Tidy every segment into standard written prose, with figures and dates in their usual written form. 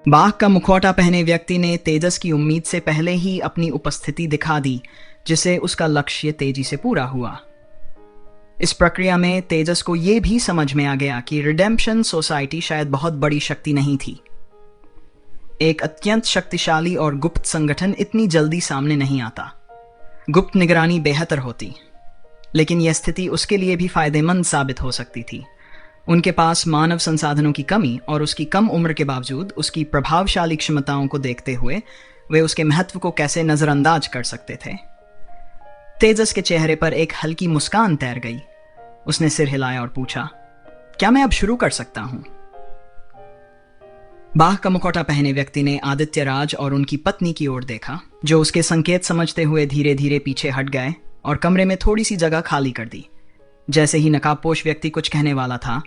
बाघ का मुखौटा पहने व्यक्ति ने तेजस की उम्मीद से पहले ही अपनी उपस्थिति दिखा दी, जिससे उसका लक्ष्य तेजी से पूरा हुआ। इस प्रक्रिया में तेजस को यह भी समझ में आ गया कि रिडेम्पशन सोसाइटी शायद बहुत बड़ी शक्ति नहीं थी। एक अत्यंत शक्तिशाली और गुप्त संगठन इतनी जल्दी सामने नहीं आता। गुप्त निगरानी बेहतर होती, लेकिन यह स्थिति उसके लिए भी फायदेमंद साबित हो सकती थी। उनके पास मानव संसाधनों की कमी और उसकी कम उम्र के बावजूद उसकी प्रभावशाली क्षमताओं को देखते हुए वे उसके महत्व को कैसे नजरअंदाज कर सकते थे। तेजस के चेहरे पर एक हल्की मुस्कान तैर गई। उसने सिर हिलाया और पूछा, क्या मैं अब शुरू कर सकता हूं? बाघ का मुखौटा पहने व्यक्ति ने आदित्य राज और उनकी पत्नी की ओर देखा, जो उसके संकेत समझते हुए धीरे धीरे पीछे हट गए और कमरे में थोड़ी सी जगह खाली कर दी। जैसे ही नकाबपोश व्यक्ति कुछ कहने वाला था,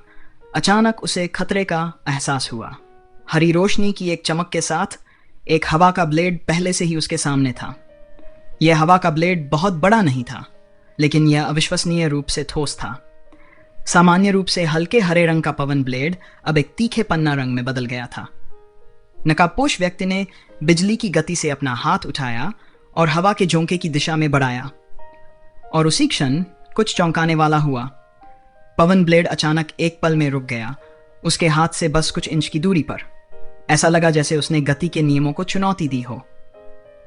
अचानक उसे खतरे का एहसास हुआ। हरी रोशनी की एक चमक के साथ एक हवा का ब्लेड पहले से ही उसके सामने था। यह हवा का ब्लेड बहुत बड़ा नहीं था, लेकिन यह अविश्वसनीय रूप से ठोस था। सामान्य रूप से हल्के हरे रंग का पवन ब्लेड अब एक तीखे पन्ना रंग में बदल गया था। नकाबपोश व्यक्ति ने बिजली की गति से अपना हाथ उठाया और हवा के झोंके की दिशा में बढ़ाया, और उसी क्षण कुछ चौंकाने वाला हुआ। पवन ब्लेड अचानक एक पल में रुक गया, उसके हाथ से बस कुछ इंच की दूरी पर। ऐसा लगा जैसे उसने गति के नियमों को चुनौती दी हो।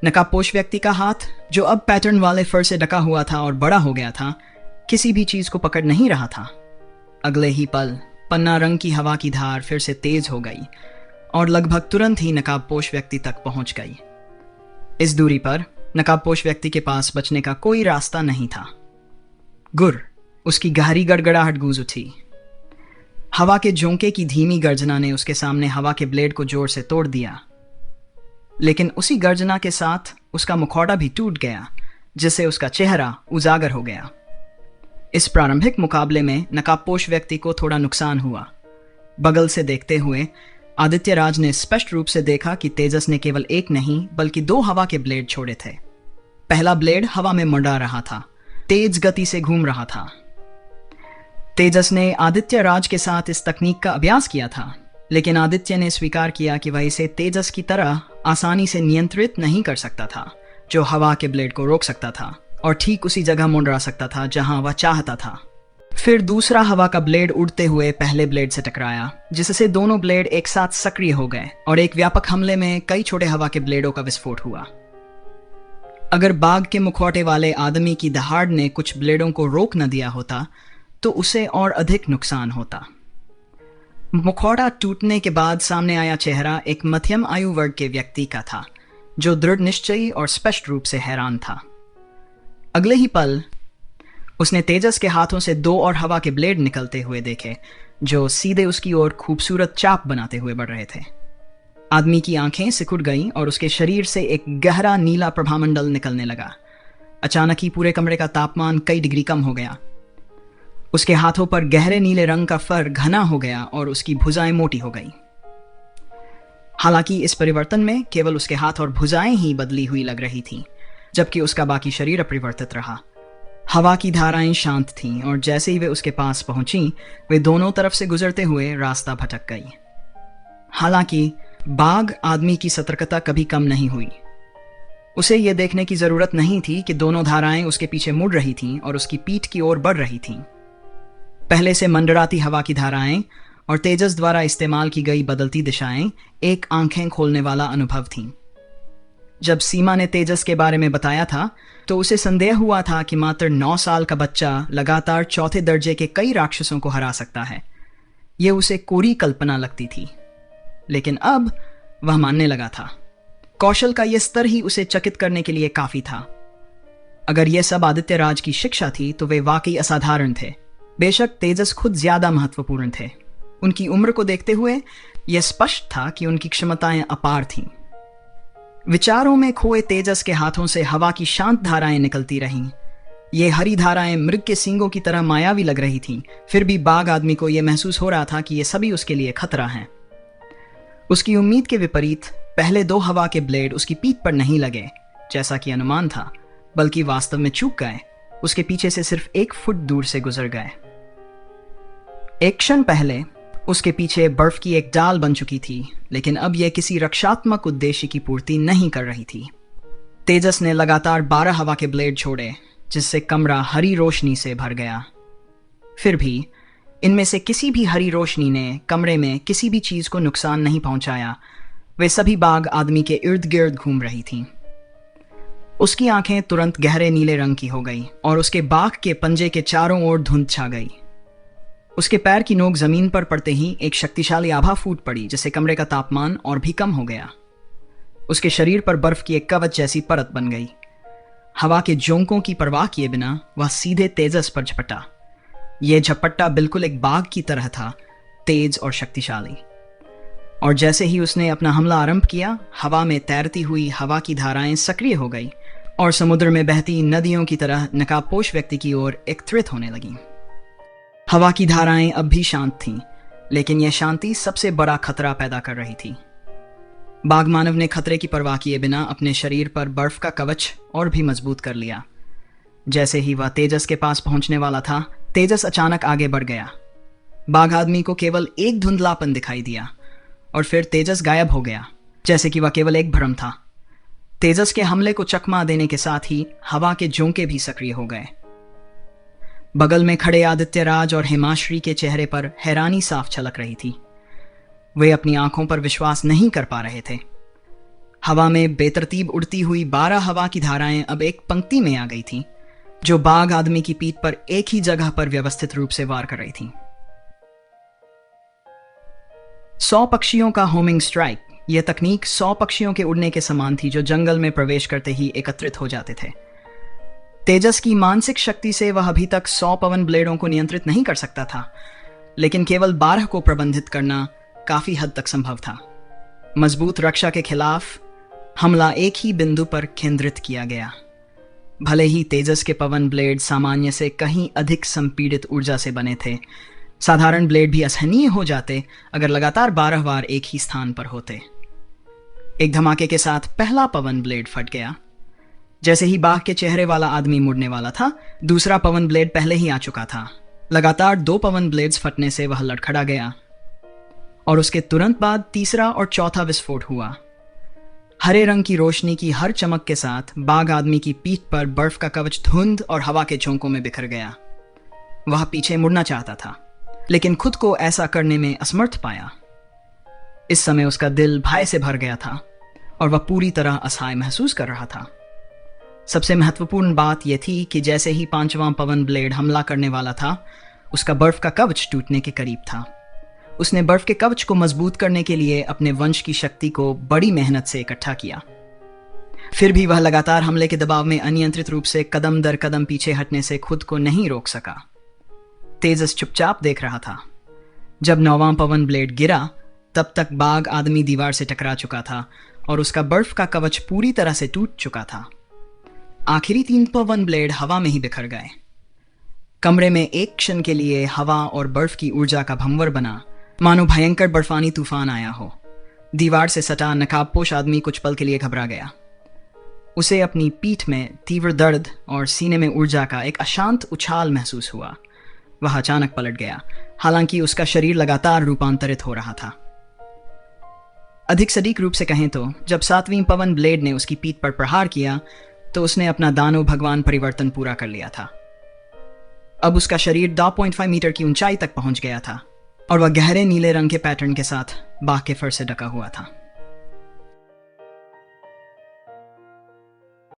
नकाबपोश व्यक्ति का हाथ, जो अब पैटर्न वाले फर से ढका हुआ था और बड़ा हो गया था, किसी भी चीज को पकड़ नहीं रहा था। अगले ही पल पन्ना रंग की हवा की धार फिर से तेज हो गई और लगभग तुरंत ही नकाबपोश व्यक्ति तक पहुंच गई। इस दूरी पर नकाबपोश व्यक्ति के पास बचने का कोई रास्ता नहीं था। गुर, उसकी गहरी गड़गड़ाहट गूंज उठी। हवा के झोंके की धीमी गर्जना ने उसके सामने हवा के ब्लेड को जोर से तोड़ दिया, लेकिन उसी गर्जना के साथ उसका मुखौटा भी टूट गया, जिससे उसका चेहरा उजागर हो गया। इस प्रारंभिक मुकाबले में नकाबपोश व्यक्ति को थोड़ा नुकसान हुआ। बगल से देखते हुए आदित्य राज ने स्पष्ट रूप से देखा कि तेजस ने केवल एक नहीं बल्कि दो हवा के ब्लेड छोड़े थे। पहला ब्लेड हवा में मंडरा रहा था, तेज गति से घूम रहा था। तेजस ने आदित्य राज के साथ इस तकनीक का अभ्यास किया था, लेकिन आदित्य ने स्वीकार किया कि वह इसे तेजस की तरह आसानी से नियंत्रित नहीं कर सकता था, जो हवा के ब्लेड को रोक सकता था और ठीक उसी जगह मुंडरा सकता था जहां वह चाहता था। फिर दूसरा हवा का ब्लेड उड़ते हुए पहले ब्लेड से टकराया, जिससे दोनों ब्लेड एक साथ सक्रिय हो गए और एक व्यापक हमले में कई छोटे हवा के ब्लेडों का विस्फोट हुआ। अगर बाघ के मुखौटे वाले आदमी की दहाड़ ने कुछ ब्लेडों को रोक न दिया होता तो उसे और अधिक नुकसान होता। मुखौटा टूटने के बाद सामने आया चेहरा एक मध्यम आयु वर्ग के व्यक्ति का था, जो दृढ़ निश्चयी और स्पष्ट रूप से हैरान था। अगले ही पल उसने तेजस के हाथों से दो और हवा के ब्लेड निकलते हुए देखे, जो सीधे उसकी ओर खूबसूरत चाप बनाते हुए बढ़ रहे थे। आदमी की आंखें सिकुड़ गईं और उसके शरीर से एक गहरा नीला प्रभामंडल निकलने लगा। अचानक ही पूरे कमरे का तापमान कई डिग्री कम हो गया। उसके हाथों पर गहरे नीले रंग का फर घना हो गया और उसकी भुजाएं मोटी हो गईं। हालांकि इस परिवर्तन में केवल उसके हाथ और भुजाएं ही बदली हुई लग रही थीं, जबकि उसका बाकी शरीर अपरिवर्तित रहा। हवा की धाराएं शांत थीं और जैसे ही वे उसके पास पहुंची, वे दोनों तरफ से गुजरते हुए रास्ता भटक गई। हालांकि बाघ आदमी की सतर्कता कभी कम नहीं हुई। उसे यह देखने की जरूरत नहीं थी कि दोनों धाराएं उसके पीछे मुड़ रही थीं और उसकी पीठ की ओर बढ़ रही थीं। पहले से मंडराती हवा की धाराएं और तेजस द्वारा इस्तेमाल की गई बदलती दिशाएं एक आंखें खोलने वाला अनुभव थीं। जब सीमा ने तेजस के बारे में बताया था तो उसे संदेह हुआ था कि मात्र 9 साल का बच्चा लगातार चौथे दर्जे के कई राक्षसों को हरा सकता है। यह उसे कोरी कल्पना लगती थी, लेकिन अब वह मानने लगा था। कौशल का यह स्तर ही उसे चकित करने के लिए काफी था। अगर यह सब आदित्य राज की शिक्षा थी तो वे वाकई असाधारण थे। बेशक तेजस खुद ज्यादा महत्वपूर्ण थे। उनकी उम्र को देखते हुए यह स्पष्ट था कि उनकी क्षमताएं अपार थीं। विचारों में खोए तेजस के हाथों से हवा की शांत धाराएं निकलती रहीं। ये हरी धाराएं मृग के सींगों की तरह मायावी लग रही थीं। फिर भी बाघ आदमी को यह महसूस हो रहा था कि ये सभी उसके लिए खतरा हैं। उसकी उम्मीद के विपरीत पहले 2 हवा के ब्लेड उसकी पीठ पर नहीं लगे जैसा कि अनुमान था, बल्कि वास्तव में चूक गए। उसके पीछे से सिर्फ 1 फुट दूर से गुजर गए। एक क्षण पहले उसके पीछे बर्फ की एक डाल बन चुकी थी, लेकिन अब यह किसी रक्षात्मक उद्देश्य की पूर्ति नहीं कर रही थी। तेजस ने लगातार 12 हवा के ब्लेड छोड़े, जिससे कमरा हरी रोशनी से भर गया। फिर भी इनमें से किसी भी हरी रोशनी ने कमरे में किसी भी चीज को नुकसान नहीं पहुंचाया। वे सभी बाघ आदमी के इर्द गिर्द घूम रही थीं। उसकी आंखें तुरंत गहरे नीले रंग की हो गई और उसके बाघ के पंजे के चारों ओर धुंध छा गई। उसके पैर की नोक जमीन पर पड़ते ही एक शक्तिशाली आभा फूट पड़ी, जिससे कमरे का तापमान और भी कम हो गया। उसके शरीर पर बर्फ की एक कवच जैसी परत बन गई। हवा के झोंकों की परवाह किए बिना वह सीधे तेजस पर झपटा। यह झपट्टा बिल्कुल एक बाघ की तरह था, तेज और शक्तिशाली। और जैसे ही उसने अपना हमला आरंभ किया, हवा में तैरती हुई हवा की धाराएं सक्रिय हो गई और समुद्र में बहती नदियों की तरह नकाबपोश व्यक्ति की ओर एकत्रित होने लगीं। हवा की धाराएं अब भी शांत थीं, लेकिन यह शांति सबसे बड़ा खतरा पैदा कर रही थी। बाघ मानव ने खतरे की परवाह किए बिना अपने शरीर पर बर्फ का कवच और भी मजबूत कर लिया। जैसे ही वह तेजस के पास पहुंचने वाला था, तेजस अचानक आगे बढ़ गया। बाघ आदमी को केवल एक धुंधलापन दिखाई दिया और फिर तेजस गायब हो गया, जैसे कि वह केवल एक भ्रम था। तेजस के हमले को चकमा देने के साथ ही हवा के झोंके भी सक्रिय हो गए। बगल में खड़े आदित्यराज और हिमाश्री के चेहरे पर हैरानी साफ झलक रही थी। वे अपनी आंखों पर विश्वास नहीं कर पा रहे थे। हवा में बेतरतीब उड़ती हुई 12 हवा की धाराएं अब एक पंक्ति में आ गई थीं, जो बाघ आदमी की पीठ पर एक ही जगह पर व्यवस्थित रूप से वार कर रही थीं। 100 पक्षियों का होमिंग स्ट्राइक। यह तकनीक 100 पक्षियों के उड़ने के समान थी, जो जंगल में प्रवेश करते ही एकत्रित हो जाते थे। तेजस की मानसिक शक्ति से वह अभी तक 100 पवन ब्लेडों को नियंत्रित नहीं कर सकता था, लेकिन केवल 12 को प्रबंधित करना काफी हद तक संभव था। मजबूत रक्षा के खिलाफ हमला एक ही बिंदु पर केंद्रित किया गया। भले ही तेजस के पवन ब्लेड सामान्य से कहीं अधिक संपीड़ित ऊर्जा से बने थे, साधारण ब्लेड भी असहनीय हो जाते अगर लगातार 12 बार एक ही स्थान पर होते। एक धमाके के साथ पहला पवन ब्लेड फट गया। जैसे ही बाघ के चेहरे वाला आदमी मुड़ने वाला था, दूसरा पवन ब्लेड पहले ही आ चुका था। लगातार 2 पवन ब्लेड्स फटने से वह लड़खड़ा गया और उसके तुरंत बाद तीसरा और चौथा विस्फोट हुआ। हरे रंग की रोशनी की हर चमक के साथ बाघ आदमी की पीठ पर बर्फ का कवच धुंध और हवा के झोंकों में बिखर गया। वह पीछे मुड़ना चाहता था, लेकिन खुद को ऐसा करने में असमर्थ पाया। इस समय उसका दिल भय से भर गया था और वह पूरी तरह असहाय महसूस कर रहा था। सबसे महत्वपूर्ण बात यह थी कि जैसे ही 5वां पवन ब्लेड हमला करने वाला था, उसका बर्फ का कवच टूटने के करीब था। उसने बर्फ के कवच को मजबूत करने के लिए अपने वंश की शक्ति को बड़ी मेहनत से इकट्ठा किया। फिर भी वह लगातार हमले के दबाव में अनियंत्रित रूप से कदम दर कदम पीछे हटने से खुद को नहीं रोक सका। तेजस चुपचाप देख रहा था। जब 9वां पवन ब्लेड गिरा, तब तक बाघ आदमी दीवार से टकरा चुका था और उसका बर्फ का कवच पूरी तरह से टूट चुका था। आखिरी 3 पवन ब्लेड हवा में ही बिखर गए। कमरे में एक क्षण के लिए हवा और बर्फ की ऊर्जा का भंवर बना, मानो भयंकर बर्फानी तूफान आया हो। दीवार से सटा नकाबपोश आदमी कुछ पल के लिए घबरा गया। उसे अपनी पीठ में तीव्र दर्द और सीने में ऊर्जा का एक अशांत उछाल महसूस हुआ। वह अचानक पलट गया, हालांकि उसका शरीर लगातार रूपांतरित हो रहा था। अधिक सटीक रूप से कहें तो जब 7वीं पवन ब्लेड ने उसकी पीठ पर प्रहार किया, तो उसने अपना दानव भगवान परिवर्तन पूरा कर लिया था। अब उसका शरीर 2.5 मीटर की ऊंचाई तक पहुंच गया था और वह गहरे नीले रंग के पैटर्न के साथ बाघ के फर से ढका हुआ था।